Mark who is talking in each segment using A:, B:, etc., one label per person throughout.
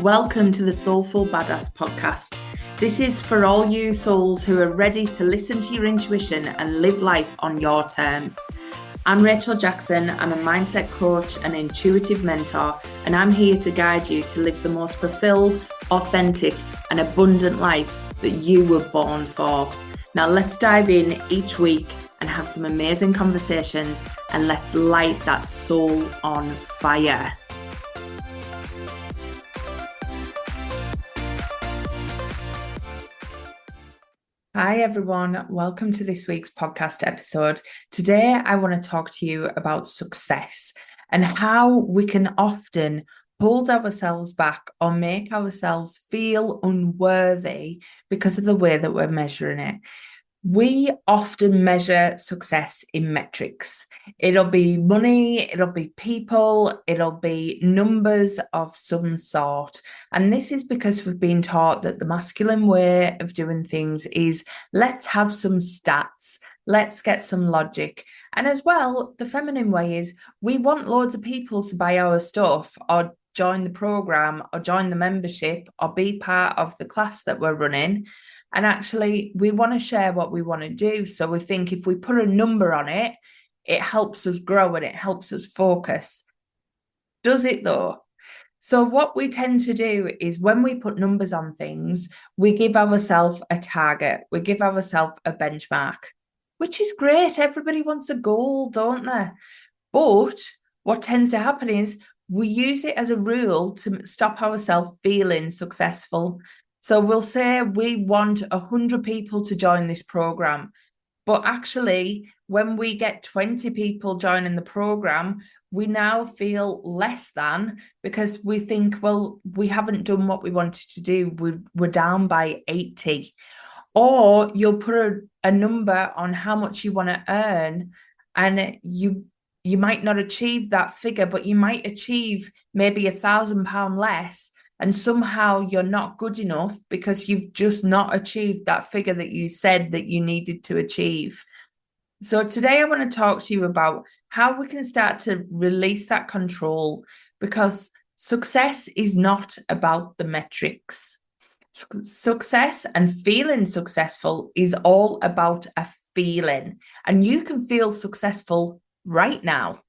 A: Welcome to the Soulful Badass podcast. This is for all you souls who are ready to listen to your intuition and live life on your terms. I'm Rachel Jackson. I'm a mindset coach and intuitive mentor, and I'm here to guide you to live the most fulfilled, authentic, and abundant life that you were born for. Now let's dive in each week and have some amazing conversations, and let's light that soul on fire. Hi everyone, welcome to this week's podcast episode. Today I want to talk to you about success and how we can often hold ourselves back or make ourselves feel unworthy because of the way that we're measuring it. We often measure success in metrics. It'll be money, it'll be people, it'll be numbers of some sort. And this is because we've been taught that the masculine way of doing things is let's have some stats, let's get some logic. And as well, the feminine way is we want loads of people to buy our stuff or join the program or join the membership or be part of the class that we're running. And actually, we want to share what we want to do. So we think if we put a number on it, it helps us grow and it helps us focus. Does it though? So what we tend to do is when we put numbers on things, we give ourselves a target. We give ourselves a benchmark, which is great. Everybody wants a goal, don't they? But what tends to happen is we use it as a rule to stop ourselves feeling successful. So we'll say we want 100 people to join this program, but actually when we get 20 people joining the program, we now feel less than because we think, well, we haven't done what we wanted to do. We're down by 80. Or you'll put a number on how much you want to earn, and you might not achieve that figure, but you might achieve maybe £1,000 less. And somehow you're not good enough because you've just not achieved that figure that you said that you needed to achieve. So today I want to talk to you about how we can start to release that control, because success is not about the metrics. Success and feeling successful is all about a feeling, and you can feel successful right now.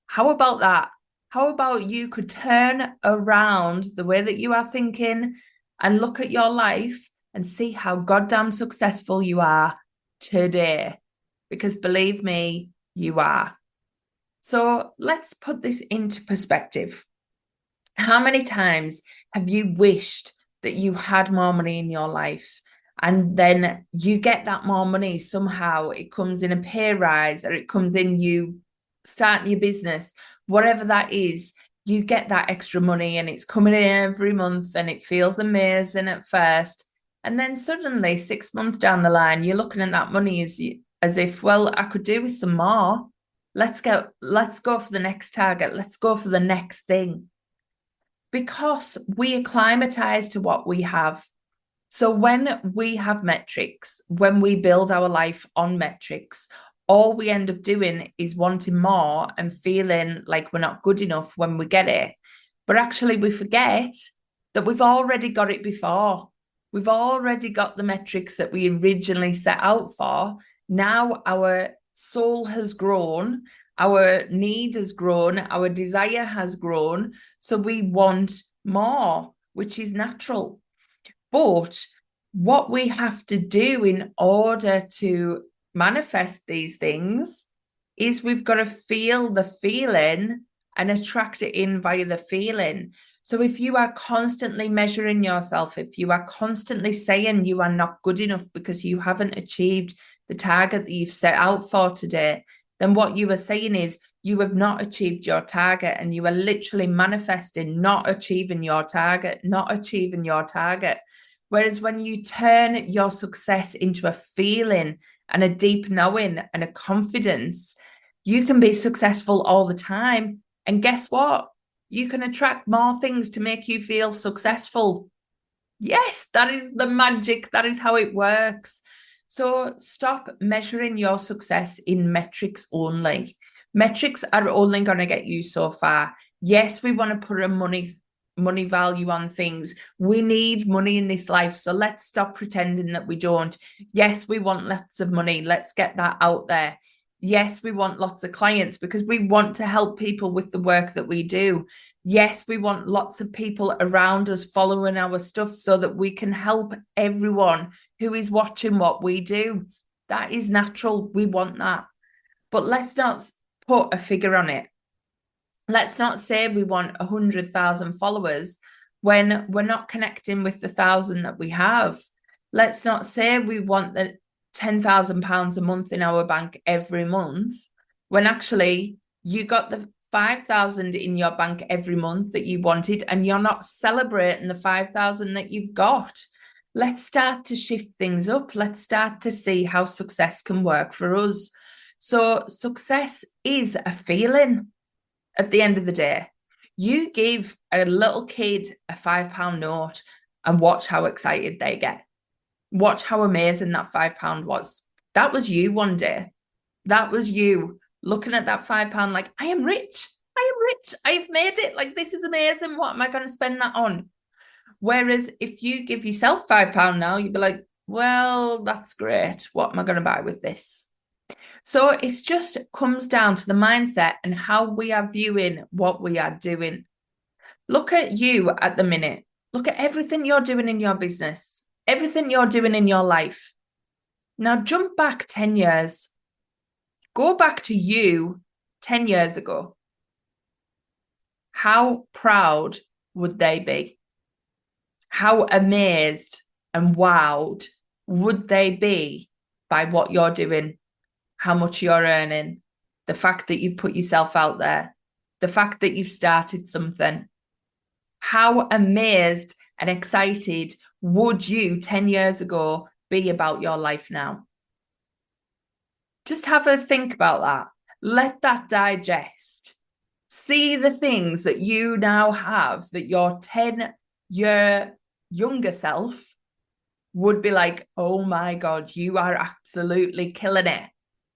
A: How about that? How about you could turn around the way that you are thinking and look at your life and see how goddamn successful you are today? Because believe me, you are. So let's put this into perspective. How many times have you wished that you had more money in your life, and then you get that more money somehow? It comes in a pay rise, or it comes in you starting your business, whatever that is, you get that extra money and it's coming in every month and it feels amazing at first. And then suddenly 6 months down the line, you're looking at that money as if, well, I could do with some more. Let's go for the next target. Let's go for the next thing. Because we acclimatize to what we have. So when we have metrics, when we build our life on metrics, all we end up doing is wanting more and feeling like we're not good enough when we get it. But actually we forget that we've already got it before. We've already got the metrics that we originally set out for. Now our soul has grown, our need has grown, our desire has grown. So we want more, which is natural. But what we have to do in order to manifest these things is we've got to feel the feeling and attract it in via the feeling. So if you are constantly measuring yourself, if you are constantly saying you are not good enough because you haven't achieved the target that you've set out for today, then what you are saying is you have not achieved your target, and you are literally manifesting not achieving your target, not achieving your target. Whereas when you turn your success into a feeling and a deep knowing and a confidence, you can be successful all the time. And guess what? You can attract more things to make you feel successful. Yes, that is the magic. That is how it works. So stop measuring your success in metrics only. Metrics are only going to get you so far. Yes, we want to put a money money value on things. We need money in this life. So let's stop pretending that we don't. Yes, we want lots of money. Let's get that out there. Yes, we want lots of clients because we want to help people with the work that we do. Yes, we want lots of people around us following our stuff so that we can help everyone who is watching what we do. That is natural. We want that. But let's not put a figure on it. Let's not say we want 100,000 followers when we're not connecting with the 1,000 that we have. Let's not say we want the £10,000 a month in our bank every month when actually you got the 5,000 in your bank every month that you wanted and you're not celebrating the 5,000 that you've got. Let's start to shift things up. Let's start to see how success can work for us. So success is a feeling. At the end of the day, you give a little kid a £5 note and watch how excited they get. Watch how amazing that £5 was. That was you one day. That was you looking at that £5 like, I am rich. I am rich. I've made it. Like, this is amazing. What am I going to spend that on? Whereas if you give yourself £5 now, you'd be like, well, that's great. What am I going to buy with this? So it just comes down to the mindset and how we are viewing what we are doing. Look at you at the minute. Look at everything you're doing in your business, everything you're doing in your life. Now jump back 10 years. Go back to you 10 years ago. How proud would they be? How amazed and wowed would they be by what you're doing? How much you're earning, the fact that you've put yourself out there, the fact that you've started something. How amazed and excited would you 10 years ago be about your life now? Just have a think about that. Let that digest. See the things that you now have that your 10-year younger self would be like, oh my God, you are absolutely killing it.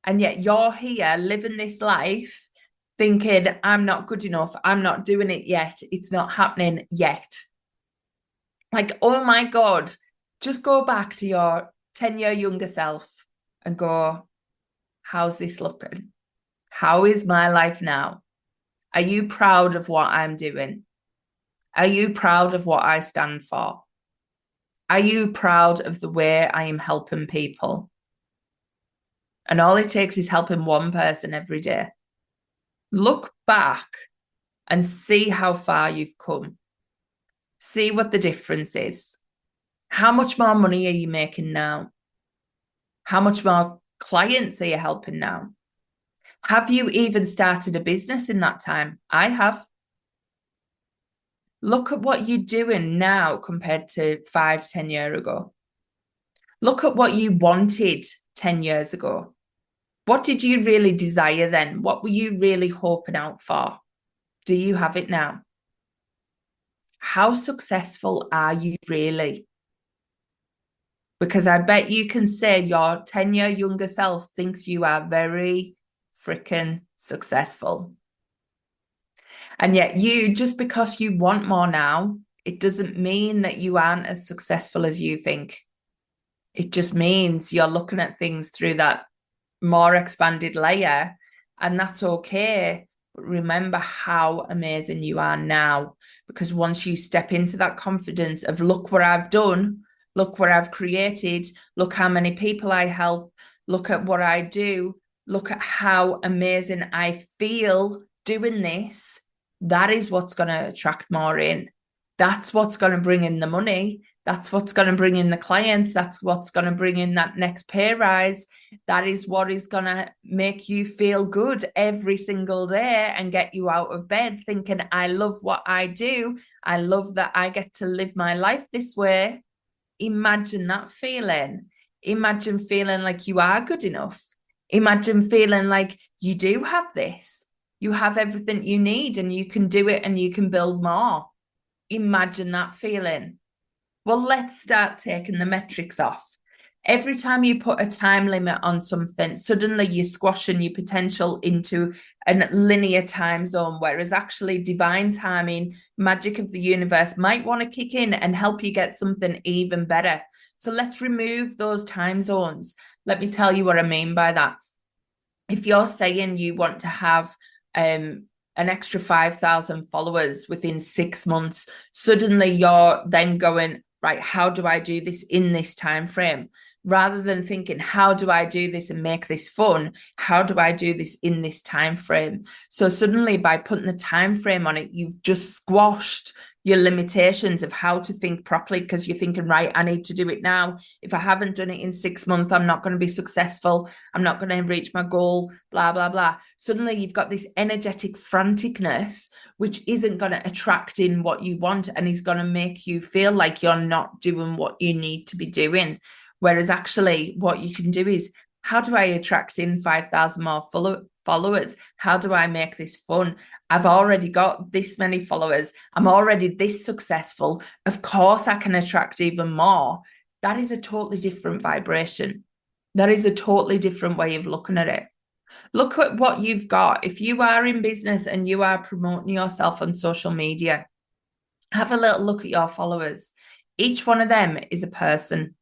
A: And yet you're here living this life thinking, I'm not good enough. I'm not doing it yet. It's not happening yet. Like, oh my God, just go back to your 10-year younger self and go, how's this looking? How is my life now? Are you proud of what I'm doing? Are you proud of what I stand for? Are you proud of the way I am helping people? And all it takes is helping one person every day. Look back and see how far you've come. See what the difference is. How much more money are you making now? How much more clients are you helping now? Have you even started a business in that time? I have. Look at what you're doing now compared to 5-10 years ago. Look at what you wanted 10 years ago. What did you really desire then? What were you really hoping out for? Do you have it now? How successful are you really? Because I bet you can say your 10-year younger self thinks you are very freaking successful. And yet you, just because you want more now, it doesn't mean that you aren't as successful as you think. It just means you're looking at things through that more expanded layer, and that's okay. But remember how amazing you are now, because once you step into that confidence of look what I've done, look what I've created, look how many people I help, look at what I do, look at how amazing I feel doing this, that is what's going to attract more in. That's what's going to bring in the money. That's what's going to bring in the clients. That's what's going to bring in that next pay rise. That is what is going to make you feel good every single day and get you out of bed thinking, I love what I do. I love that I get to live my life this way. Imagine that feeling. Imagine feeling like you are good enough. Imagine feeling like you do have this. You have everything you need and you can do it and you can build more. Imagine that feeling. Well, let's start taking the metrics off. Every time you put a time limit on something, suddenly you're squashing your potential into a linear time zone, whereas actually divine timing, magic of the universe might want to kick in and help you get something even better. So let's remove those time zones. Let me tell you what I mean by that. If you're saying you want to have an extra 5,000 followers within 6 months, suddenly you're then going, right, how do I do this in this time frame? Rather than thinking, how do I do this and make this fun? How do I do this in this time frame? So suddenly by putting the time frame on it, you've just squashed your limitations of how to think properly, because you're thinking, right, I need to do it now. If I haven't done it in 6 months, I'm not going to be successful. I'm not going to reach my goal, blah, blah, blah. Suddenly you've got this energetic franticness, which isn't going to attract in what you want and is going to make you feel like you're not doing what you need to be doing. Whereas actually what you can do is, how do I attract in 5,000 more followers? How do I make this fun? I've already got this many followers. I'm already this successful. Of course, I can attract even more. That is a totally different vibration. That is a totally different way of looking at it. Look at what you've got. If you are in business and you are promoting yourself on social media, have a little look at your followers. Each one of them is a person.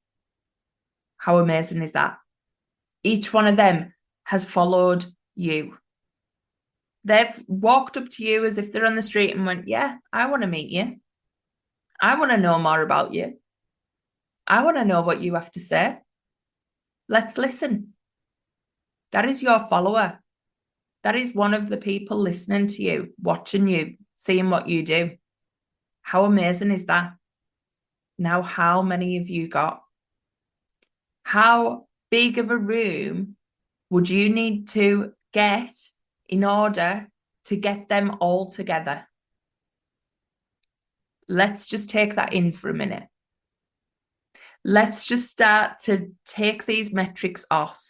A: How amazing is that? Each one of them has followed you. They've walked up to you as if they're on the street and went, yeah, I want to meet you. I want to know more about you. I want to know what you have to say. Let's listen. That is your follower. That is one of the people listening to you, watching you, seeing what you do. How amazing is that? Now, how many have you got? How big of a room would you need to get in order to get them all together? Let's just take that in for a minute. Let's just start to take these metrics off.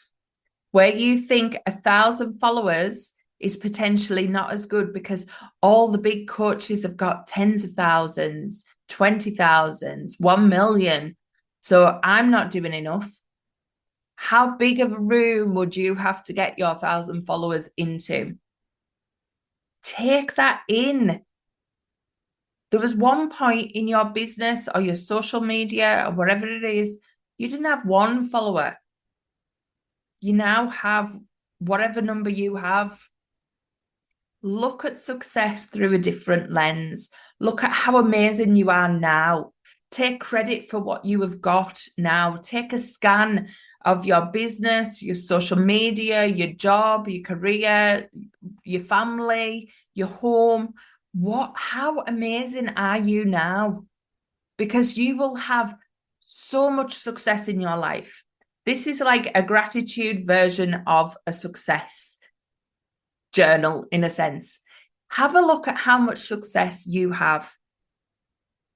A: Where you think 1,000 followers is potentially not as good because all the big coaches have got tens of thousands, 20,000, 1 million. So I'm not doing enough. How big of a room would you have to get your 1,000 followers into? Take that in. There was one point in your business or your social media or whatever it is, you didn't have one follower. You now have whatever number you have. Look at success through a different lens. Look at how amazing you are now. Take credit for what you have got now. Take a scan of your business, your social media, your job, your career, your family, your home. How amazing are you now? Because you will have so much success in your life. This is like a gratitude version of a success journal, in a sense. Have a look at how much success you have.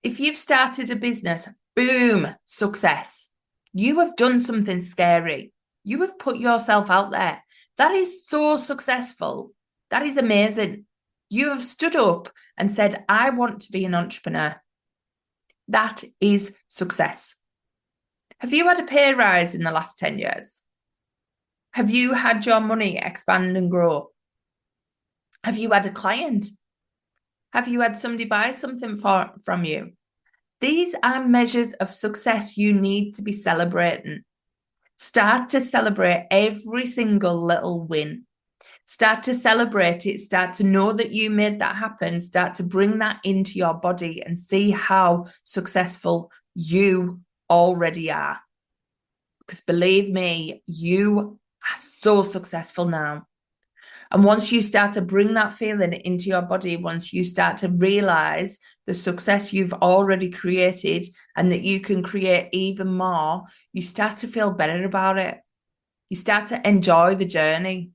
A: If you've started a business, boom, success. You have done something scary. You have put yourself out there. That is so successful. That is amazing. You have stood up and said, I want to be an entrepreneur. That is success. Have you had a pay rise in the last 10 years? Have you had your money expand and grow? Have you had a client? Have you had somebody buy something from you? These are measures of success you need to be celebrating. Start to celebrate every single little win. Start to celebrate it. Start to know that you made that happen. Start to bring that into your body and see how successful you already are. Because believe me, you are so successful now. And once you start to bring that feeling into your body, once you start to realize the success you've already created and that you can create even more, you start to feel better about it. You start to enjoy the journey.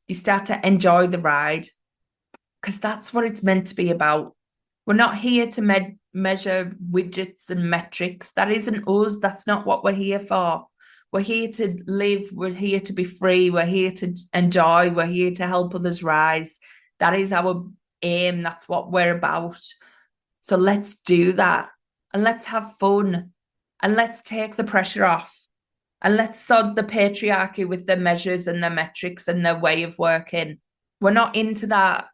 A: You start to enjoy the ride, because that's what it's meant to be about. We're not here to measure widgets and metrics. That isn't us. That's not what we're here for. We're here to live. We're here to be free. We're here to enjoy. We're here to help others rise. That is our aim. That's what we're about. So let's do that. And let's have fun. And let's take the pressure off. And let's sod the patriarchy with the measures and the metrics and the way of working. We're not into that.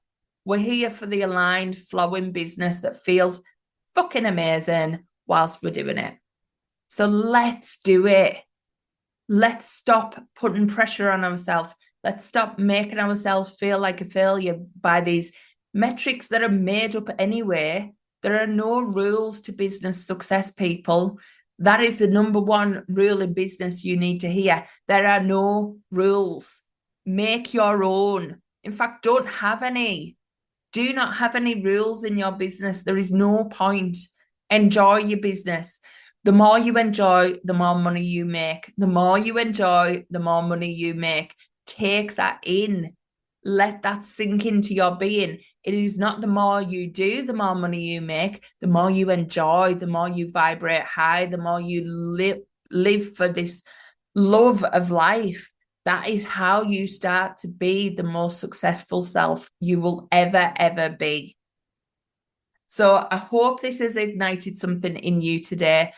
A: We're here for the aligned, flowing business that feels fucking amazing whilst we're doing it. So let's do it. Let's stop putting pressure on ourselves. Let's stop making ourselves feel like a failure by these metrics that are made up anyway. There are no rules to business success, people. That is the number one rule in business you need to hear. There are no rules. Make your own. In fact, don't have any. Do not have any rules in your business. There is no point. Enjoy your business. The more you enjoy, the more money you make. The more you enjoy, the more money you make. Take that in. Let that sink into your being. It is not the more you do, the more money you make. The more you enjoy, the more you vibrate high, the more you live for this love of life. That is how you start to be the most successful self you will ever be. So I hope this has ignited something in you today.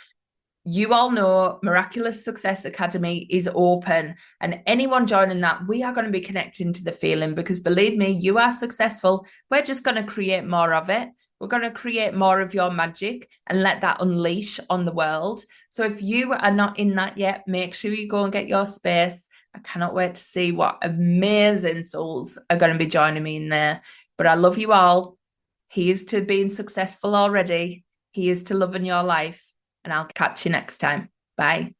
A: You all know Miraculous Success Academy is open, and anyone joining that, we are going to be connecting to the feeling, because believe me, you are successful. We're just going to create more of it. We're going to create more of your magic and let that unleash on the world. So if you are not in that yet, make sure you go and get your space. I cannot wait to see what amazing souls are going to be joining me in there. But I love you all. Here's to being successful already. Here's to loving your life. And I'll catch you next time. Bye.